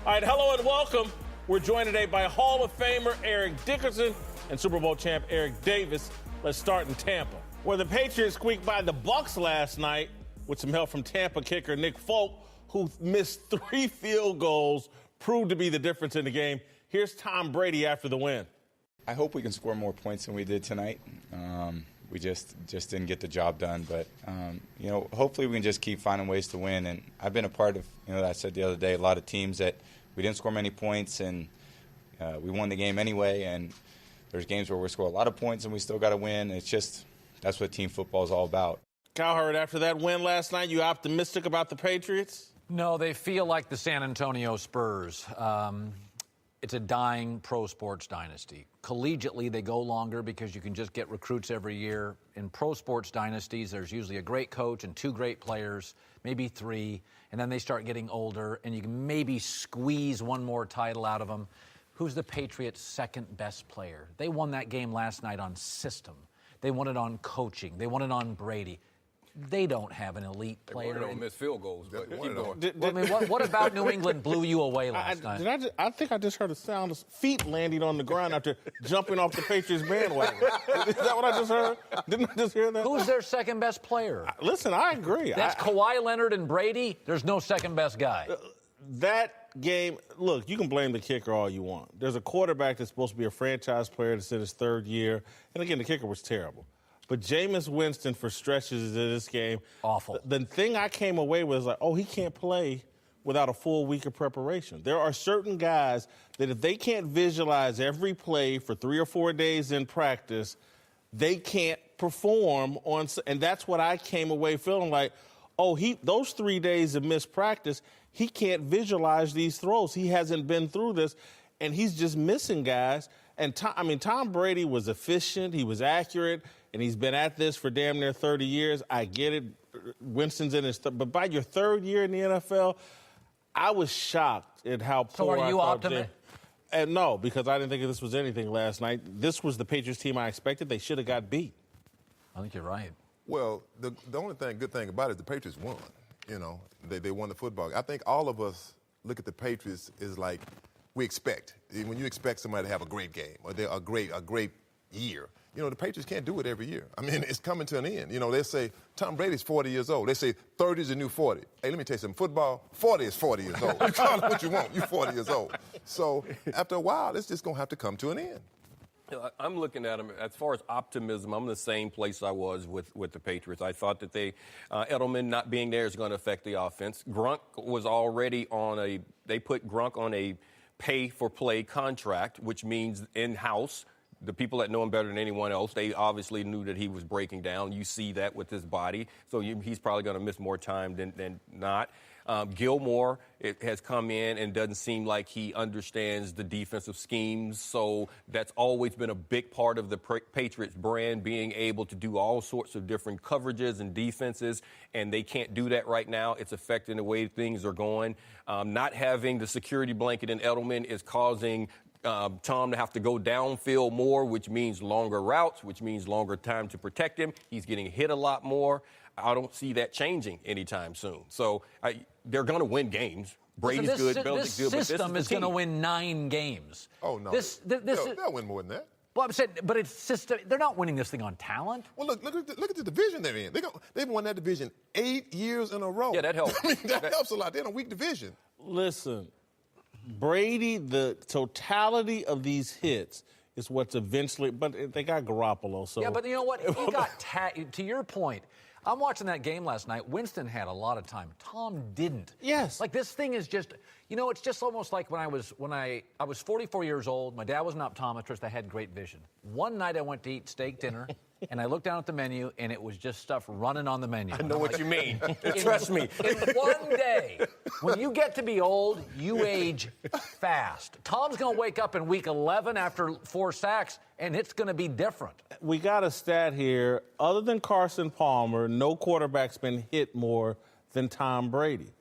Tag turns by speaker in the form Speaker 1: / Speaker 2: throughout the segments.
Speaker 1: All right, hello and welcome. We're joined today by Hall of Famer Eric Dickerson and Super Bowl champ Eric Davis. Let's start in Tampa, where the Patriots squeaked by the Bucs last night with some help from Tampa kicker Nick Folk, who missed 3 field goals, proved to be the difference in the game. Here's Tom Brady after the win.
Speaker 2: I hope we can score more points than we did tonight. We just didn't get the job done. But, hopefully we can just keep finding ways to win. And I've been a part of, I said the other day, a lot of teams that we didn't score many points and we won the game anyway. And there's games where we score a lot of points and we still got to win. It's just that's what team football is all about.
Speaker 1: Cowheard, after that win last night, you optimistic about the Patriots?
Speaker 3: No, they feel like the San Antonio Spurs. It's a dying pro sports dynasty. Collegiately, they go longer because you can just get recruits every year. In pro sports dynasties, there's usually a great coach and 2 great players, maybe 3, and then they start getting older, and you can maybe squeeze 1 more title out of them. Who's the Patriots' second best player? They won that game last night on system. They won it on coaching. They won it on Brady. They don't have an elite player.
Speaker 4: They don't miss field goals, but
Speaker 3: what about New England blew you away last night?
Speaker 1: I think I just heard a sound of feet landing on the ground after jumping off the Patriots bandwagon. Is that what I just heard? Didn't I just hear that?
Speaker 3: Who's their second best player?
Speaker 1: Listen, I agree.
Speaker 3: That's Kawhi Leonard and Brady. There's no second best guy.
Speaker 1: That game, look, you can blame the kicker all you want. There's a quarterback that's supposed to be a franchise player that's in his 3rd year. And again, the kicker was terrible. But Jameis Winston, for stretches of this game,
Speaker 3: awful.
Speaker 1: The thing I came away with is like, he can't play without a full week of preparation. There are certain guys that if they can't visualize every play for 3 or 4 days in practice, they can't perform on. And that's what I came away feeling like, those 3 days of missed practice, he can't visualize these throws. He hasn't been through this, and he's just missing guys. And Tom Brady was efficient. He was accurate. And he's been at this for damn near 30 years. I get it. Winston's in his but by your 3rd year in the NFL, I was shocked at how poor.
Speaker 3: So are you optimistic?
Speaker 1: And no, because I didn't think this was anything last night. This was the Patriots team I expected. They should have got beat.
Speaker 3: I think you're right.
Speaker 4: Well, the only good thing about it, the Patriots won. They won the football. I think all of us look at the Patriots is like we expect. When you expect somebody to have a great game or they're a great year. The Patriots can't do it every year. I mean, it's coming to an end. They say Tom Brady's 40 years old. They say 30 is the new 40. Hey, let me tell you something. Football, 40 is 40 years old. You call it what you want. You're 40 years old. So after a while, it's just going to have to come to an end.
Speaker 5: I'm looking at them as far as optimism. I'm in the same place I was with the Patriots. I thought that Edelman not being there is going to affect the offense. Gronk was already they put Gronk on a pay-for-play contract, which means in-house. The people that know him better than anyone else, they obviously knew that he was breaking down. You see that with his body. So he's probably going to miss more time than not. Gilmore has come in and doesn't seem like he understands the defensive schemes. So that's always been a big part of the Patriots brand, being able to do all sorts of different coverages and defenses. And they can't do that right now. It's affecting the way things are going. Not having the security blanket in Edelman is causing Tom to have to go downfield more, which means longer routes, which means longer time to protect him. He's getting hit a lot more. I don't see that changing anytime soon. So they're going to win games. Brady's good, Belichick's good, but this
Speaker 3: system is going to win 9 games.
Speaker 4: Oh, no. They'll win more than that.
Speaker 3: Well, I'm saying, but it's system. They're not winning this thing on talent.
Speaker 4: Well, look at the division they're in. They've won that division 8 years in a row.
Speaker 5: Yeah, that helps.
Speaker 4: That helps a lot. They're in a weak division.
Speaker 1: Listen, Brady, the totality of these hits is what's eventually, but they got Garoppolo. So
Speaker 3: yeah, but you know what? He got to your point. I'm watching that game last night. Winston had a lot of time. Tom didn't.
Speaker 1: Yes.
Speaker 3: Like this thing is just, it's just almost like when I was 44 years old. My dad was an optometrist. I had great vision. One night I went to eat steak dinner, and I looked down at the menu, and it was just stuff running on the menu.
Speaker 5: I know what you mean. Trust me.
Speaker 3: In one day, when you get to be old, you age fast. Tom's going to wake up in week 11 after 4 sacks, and it's going to be different.
Speaker 1: We got a stat here. Other than Carson Palmer, no quarterback's been hit more than Tom Brady.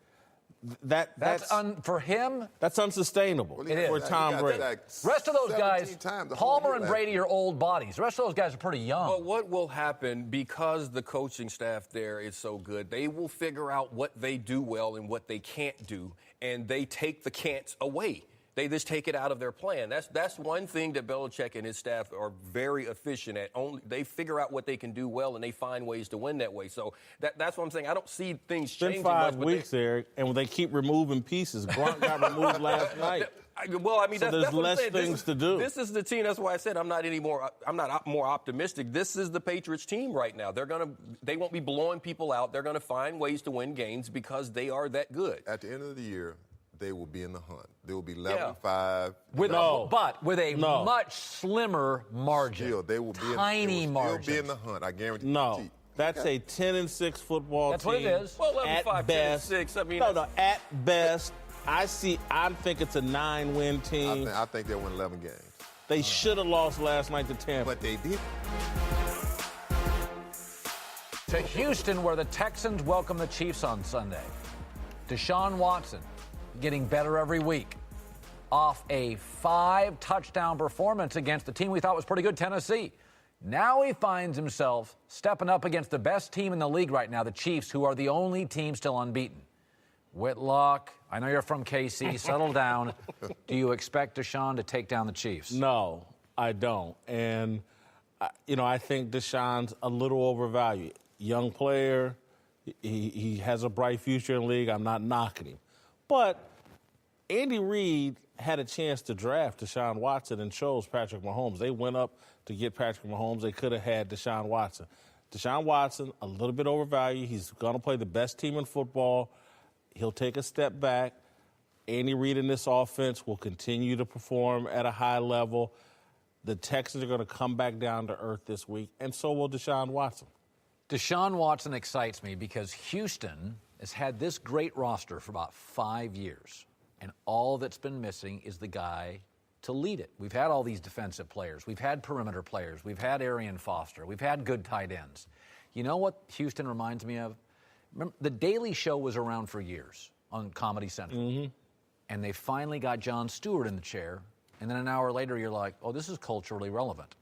Speaker 3: That's for him.
Speaker 1: That's unsustainable for Tom Brady.
Speaker 3: Rest of those guys, Palmer and
Speaker 4: year
Speaker 3: Brady are old bodies. The rest of those guys are pretty young.
Speaker 5: Well, what will happen, because the coaching staff there is so good, they will figure out what they do well and what they can't do, and they take the can'ts away. They just take it out of their plan. That's one thing that Belichick and his staff are very efficient at. They figure out what they can do well, and they find ways to win that way. So that's what I'm saying. I don't see things changing.
Speaker 1: It's been 5 weeks, Eric, and they keep removing pieces. Gronk got removed last night.
Speaker 5: Well, I mean,
Speaker 1: so there's less things to do.
Speaker 5: This is the team. That's why I said I'm not more optimistic. This is the Patriots team right now. They won't be blowing people out. They're going to find ways to win games because they are that good.
Speaker 4: At the end of the year, they will be in the hunt. They will be 11-5.
Speaker 3: But with a much slimmer margin.
Speaker 4: Still, they will be
Speaker 3: tiny margin.
Speaker 4: Still be in the hunt. I guarantee.
Speaker 1: No, that's a 10-6 football
Speaker 3: That's
Speaker 1: team.
Speaker 3: what it is.
Speaker 5: Well, 11-5,
Speaker 1: at best.
Speaker 5: 10-6. I mean,
Speaker 1: no. At best, I think it's a 9-win team.
Speaker 4: I think they'll win 11 games.
Speaker 1: They should have lost last night to Tampa,
Speaker 4: but they did.
Speaker 3: To Houston, where the Texans welcome the Chiefs on Sunday. Deshaun Watson getting better every week off a 5-touchdown performance against the team we thought was pretty good, Tennessee. Now he finds himself stepping up against the best team in the league right now, the Chiefs, who are the only team still unbeaten. Whitlock, I know you're from KC. Settle down. Do you expect Deshaun to take down the Chiefs?
Speaker 1: No, I don't. And, I think Deshaun's a little overvalued. Young player. He has a bright future in the league. I'm not knocking him. But Andy Reid had a chance to draft Deshaun Watson and chose Patrick Mahomes. They went up to get Patrick Mahomes. They could have had Deshaun Watson. Deshaun Watson, a little bit overvalued. He's going to play the best team in football. He'll take a step back. Andy Reid in this offense will continue to perform at a high level. The Texans are going to come back down to earth this week, and so will Deshaun Watson.
Speaker 3: Deshaun Watson excites me because Houston has had this great roster for about 5 years, and all that's been missing is the guy to lead it. We've had all these defensive players. We've had perimeter players. We've had Arian Foster. We've had good tight ends. You know what Houston reminds me of? Remember, The Daily Show was around for years on Comedy Central, and they finally got Jon Stewart in the chair, and then an hour later you're like, oh, this is culturally relevant,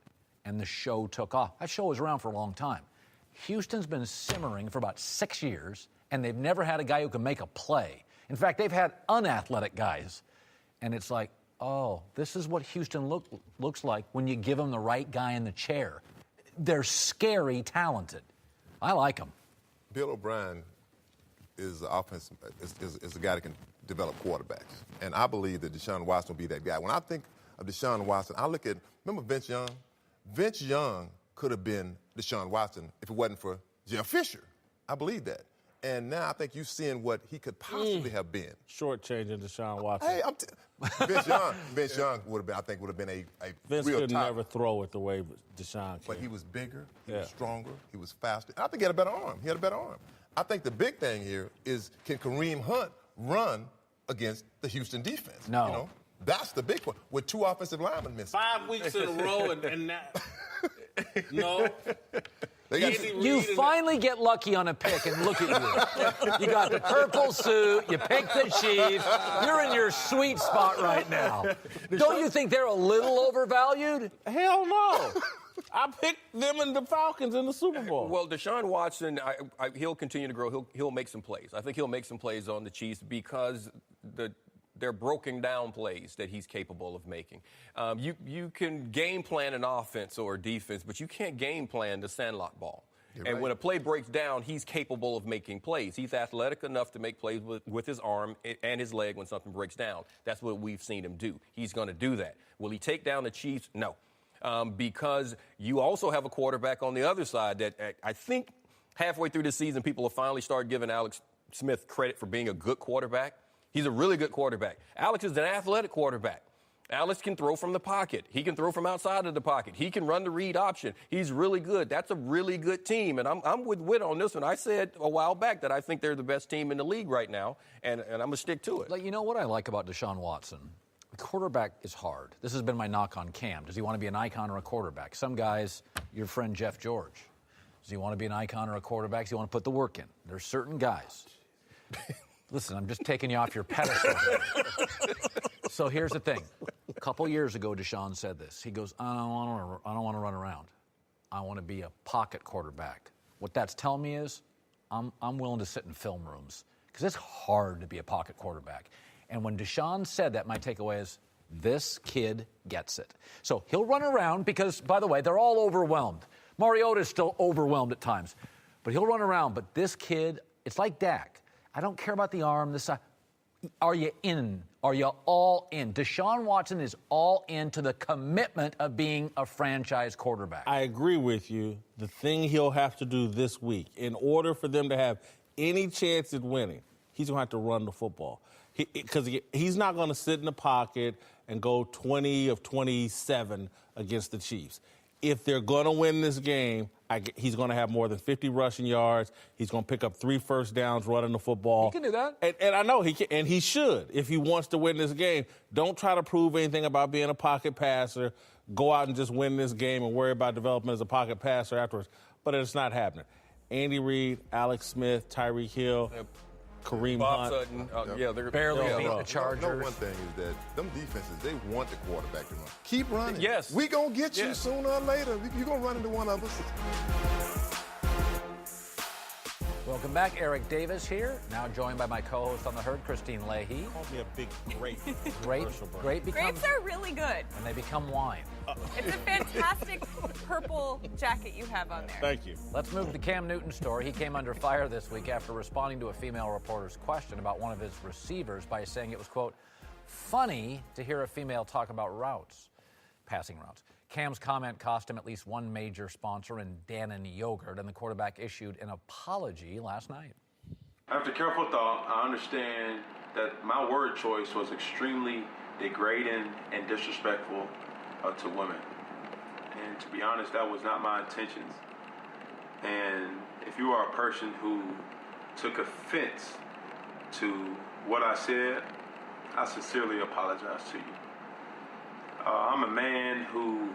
Speaker 3: and the show took off. That show was around for a long time. Houston's been simmering for about 6 years, and they've never had a guy who can make a play. In fact, they've had unathletic guys. And it's like, oh, this is what Houston looks like when you give them the right guy in the chair. They're scary talented. I like them.
Speaker 4: Bill O'Brien is the offense is a guy that can develop quarterbacks. And I believe that Deshaun Watson will be that guy. When I think of Deshaun Watson, I look at, remember Vince Young? Vince Young could have been Deshaun Watson if it wasn't for Jeff Fisher. I believe that. And now I think you're seeing what he could possibly have been.
Speaker 1: Shortchanging Deshaun Watson.
Speaker 4: Hey, Vince Young would have been a
Speaker 1: Vince
Speaker 4: real
Speaker 1: could
Speaker 4: top.
Speaker 1: never throw it the way Deshaun can.
Speaker 4: But he was bigger, he was stronger, he was faster. And I think he had a better arm. I think the big thing here is, can Kareem Hunt run against the Houston defense?
Speaker 3: No.
Speaker 4: That's the big one, with 2 offensive linemen missing.
Speaker 1: 5 weeks in a row and now. No.
Speaker 3: You finally get lucky on a pick, and look at you. You got the purple suit, you picked the Chiefs, you're in your sweet spot right now. Don't you think they're a little overvalued?
Speaker 1: Hell no. I picked them and the Falcons in the Super Bowl.
Speaker 5: Well, Deshaun Watson, he'll continue to grow. He'll make some plays. I think he'll make some plays on the Chiefs because they're broken down plays that he's capable of making. You can game plan an offense or a defense, but you can't game plan the sandlot ball. And when a play breaks down, he's capable of making plays. He's athletic enough to make plays with his arm and his leg when something breaks down. That's what we've seen him do. He's going to do that. Will he take down the Chiefs? No. Because you also have a quarterback on the other side that I think halfway through the season, people have finally started giving Alex Smith credit for being a good quarterback. He's a really good quarterback. Alex is an athletic quarterback. Alex can throw from the pocket. He can throw from outside of the pocket. He can run the read option. He's really good. That's a really good team. And I'm with Whit on this one. I said a while back that I think they're the best team in the league right now, and I'm going to stick to it.
Speaker 3: Like, you know what I like about Deshaun Watson? The quarterback is hard. This has been my knock on Cam. Does he want to be an icon or a quarterback? Some guys, your friend Jeff George, does he want to be an icon or a quarterback? Does he want to put the work in? There's certain guys. Listen, I'm just taking you off your pedestal. So here's the thing. A couple years ago, Deshaun said this. He goes, I don't want to run around. I want to be a pocket quarterback. What that's telling me is I'm willing to sit in film rooms because it's hard to be a pocket quarterback. And when Deshaun said that, my takeaway is this kid gets it. So he'll run around because, by the way, they're all overwhelmed. Mariota's still overwhelmed at times. But he'll run around. But this kid, it's like Dak. I don't care about the arm, this side. Are you in? Are you all in? Deshaun Watson is all into the commitment of being a franchise quarterback.
Speaker 1: I agree with you. The thing he'll have to do this week, in order for them to have any chance at winning, he's going to have to run the football. Because he's not going to sit in the pocket and go 20 of 27 against the Chiefs. If they're going to win this game, he's going to have more than 50 rushing yards. He's going to pick up 3 first downs running the football.
Speaker 3: He can do that.
Speaker 1: And I know he can, and he should if he wants to win this game. Don't try to prove anything about being a pocket passer. Go out and just win this game and worry about development as a pocket passer afterwards. But it's not happening. Andy Reid, Alex Smith, Tyreek Hill, Kareem
Speaker 5: Bob
Speaker 1: Hunt.
Speaker 5: Sutton, they're
Speaker 3: barely
Speaker 5: yeah.
Speaker 3: beat the Chargers.
Speaker 4: No, one thing is that them defenses, they want the quarterback to run. Keep running.
Speaker 5: Yes.
Speaker 4: We going to get you
Speaker 5: Yes.
Speaker 4: sooner or later. You're going to run into one of us.
Speaker 3: Welcome back. Eric Davis here, now joined by my co-host on the herd, Christine Leahy.
Speaker 1: Call me a big grape.
Speaker 3: Grape becomes,
Speaker 6: Grapes are really good.
Speaker 3: and they become wine.
Speaker 6: It's a fantastic purple jacket you have on there.
Speaker 1: Thank you.
Speaker 3: Let's move to the Cam Newton story. He came under fire this week after responding to a female reporter's question about one of his receivers by saying it was, quote, funny to hear a female talk about routes, passing routes. Cam's comment cost him at least one major sponsor in Dannon Yogurt, and the quarterback issued an apology last night.
Speaker 7: After careful thought, I understand that my word choice was extremely degrading and disrespectful to women. And to be honest, that was not my intentions. And if you are a person who took offense to what I said, I sincerely apologize to you. I'm a man who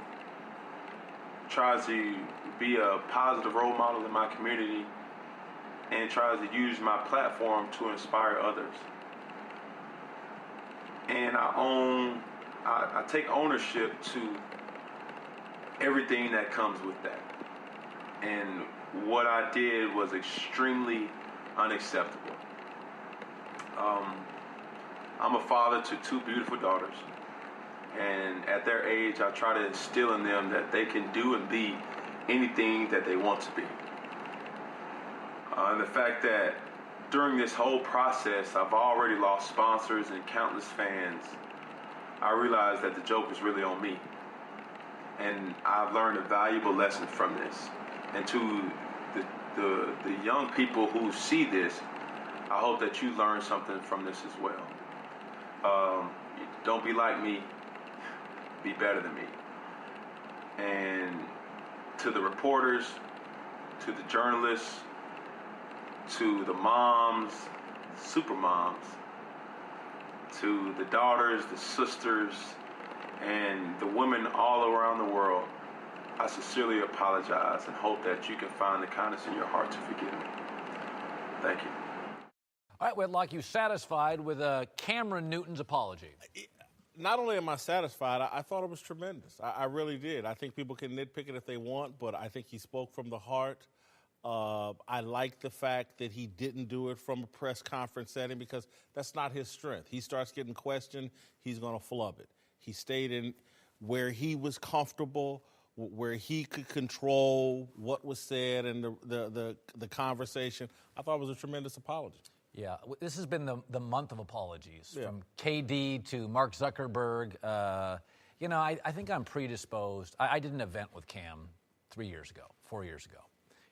Speaker 7: tries to be a positive role model in my community and tries to use my platform to inspire others. And I take ownership to everything that comes with that. And what I did was extremely unacceptable. I'm a father to 2 beautiful daughters. And at their age, I try to instill in them that they can do and be anything that they want to be. And the fact that during this whole process, I've already lost sponsors and countless fans, I realized that the joke is really on me. And I've learned a valuable lesson from this. And to the young people who see this, I hope that you learn something from this as well. Don't be like me. Be better than me. And to the reporters, to the journalists, to the moms, super moms, to the daughters, the sisters, and the women all around the world, I sincerely apologize and hope that you can find the kindness in your heart to forgive me. Thank you.
Speaker 3: All right, Whitlock, you satisfied with Cameron Newton's apology?
Speaker 1: Not only am I satisfied, I thought it was tremendous. I really did. I think people can nitpick it if they want, but I think he spoke from the heart. I like the fact that he didn't do it from a press conference setting because that's not his strength. He starts getting questioned, he's going to flub it. He stayed in where he was comfortable, where he could control what was said and the conversation. I thought it was a tremendous apology.
Speaker 3: Yeah, this has been the month of apologies, from KD to Mark Zuckerberg. I think I'm predisposed. I did an event with Cam 4 years ago,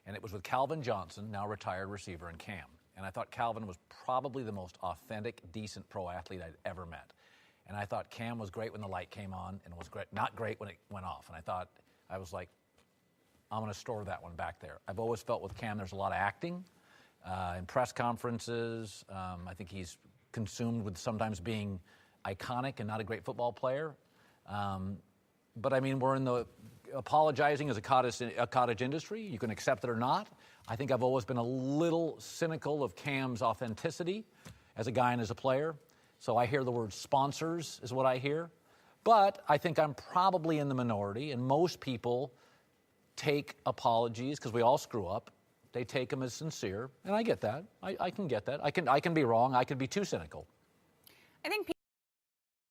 Speaker 3: and it was with Calvin Johnson, now retired receiver, and Cam. And I thought Calvin was probably the most authentic, decent pro athlete I'd ever met. And I thought Cam was great when the light came on and was not great when it went off. And I was like, I'm going to store that one back there. I've always felt with Cam there's a lot of acting. In press conferences, I think he's consumed with sometimes being iconic and not a great football player. But I mean, we're in the apologizing as a cottage industry. You can accept it or not. I think I've always been a little cynical of Cam's authenticity. as a guy and as a player. So I hear the word sponsors is what I hear. But I think I'm probably in the minority, and most people take apologies, because we all screw up. They take them as sincere, and I get that. I can get that. I can be wrong. I could be too cynical.
Speaker 6: I think